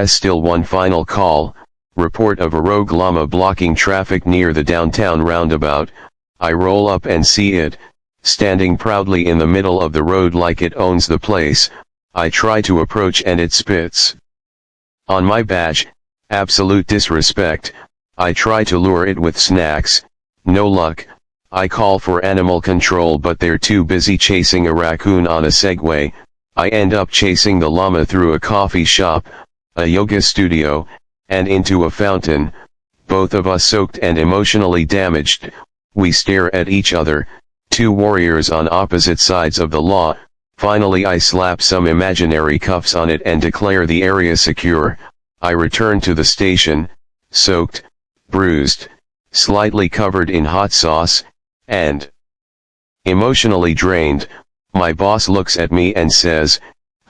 Still one final call, report of a rogue llama blocking traffic near the downtown roundabout. I roll up and see it, standing proudly in the middle of the road like it owns the place. I try to approach and it spits on my badge. Absolute disrespect. I try to lure it with snacks, no luck. I call for animal control but they're too busy chasing a raccoon on a Segway. I end up chasing the llama through a coffee shop, a yoga studio, and into a fountain, both of us soaked and emotionally damaged. We stare at each other, two warriors on opposite sides of the law. Finally I slap some imaginary cuffs on it and declare the area secure. I return to the station, soaked, bruised, slightly covered in hot sauce, and emotionally drained. My boss looks at me and says,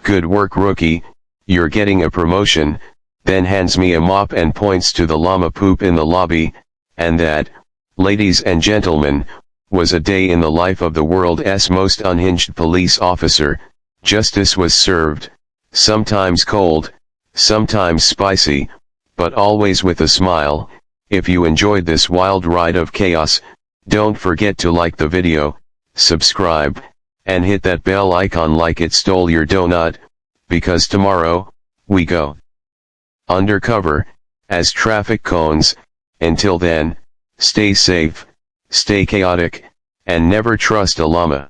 "Good work, rookie, you're getting a promotion," then hands me a mop and points to the llama poop in the lobby. And that, ladies and gentlemen, was a day in the life of the world's most unhinged police officer. Justice was served, sometimes cold, sometimes spicy, but always with a smile. If you enjoyed this wild ride of chaos, don't forget to like the video, subscribe, and hit that bell icon like it stole your donut, because tomorrow, we go undercover, as traffic cones. Until then, stay safe, stay chaotic, and never trust a llama.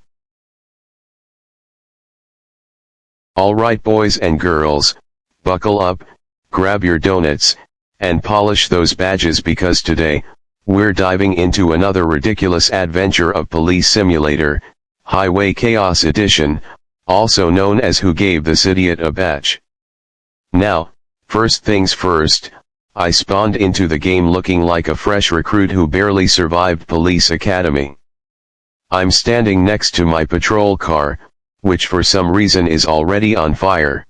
Alright boys and girls, buckle up, grab your donuts, and polish those badges because today, we're diving into another ridiculous adventure of Police Simulator, Highway Chaos Edition, also known as Who Gave This Idiot a Badge? Now, first things first, I spawned into the game looking like a fresh recruit who barely survived police academy. I'm standing next to my patrol car, which for some reason is already on fire.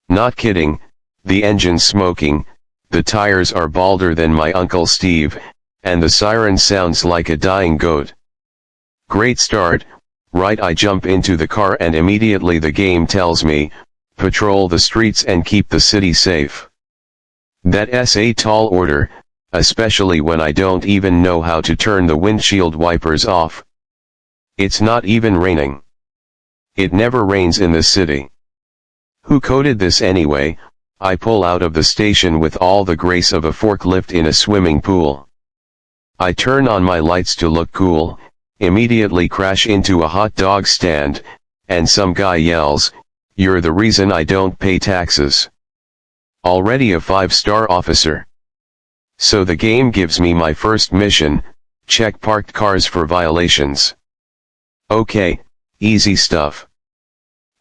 Not kidding, the engine's smoking, the tires are balder than my Uncle Steve, and the siren sounds like a dying goat. Great start, right? I jump into the car and immediately the game tells me, patrol the streets and keep the city safe. That's a tall order, especially when I don't even know how to turn the windshield wipers off. It's not even raining. It never rains in this city. Who coded this anyway? I pull out of the station with all the grace of a forklift in a swimming pool. I turn on my lights to look cool, immediately crash into a hot dog stand, and some guy yells, "You're the reason I don't pay taxes." Already a 5-star officer. So the game gives me my first mission, check parked cars for violations. Okay, easy stuff.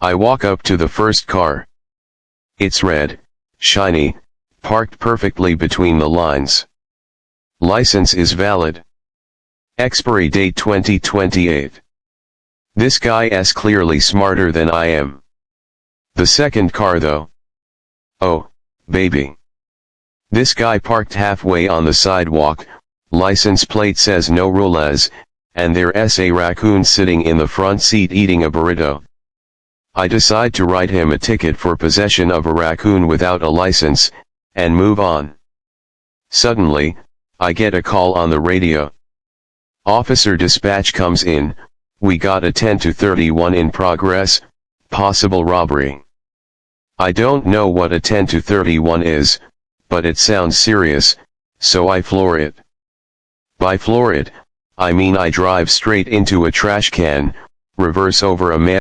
I walk up to the first car. It's red, shiny, parked perfectly between the lines. License is valid. Expiry date 2028. This guy's clearly smarter than I am. The second car though. Oh, baby. This guy parked halfway on the sidewalk, license plate says no rules, and there's a raccoon sitting in the front seat eating a burrito. I decide to write him a ticket for possession of a raccoon without a license, and move on. Suddenly, I get a call on the radio. Officer dispatch comes in, we got a 10-31 in progress, possible robbery. I don't know what a 10-31 is, but it sounds serious, so I floor it. By floor it, I mean I drive straight into a trash can, reverse over a man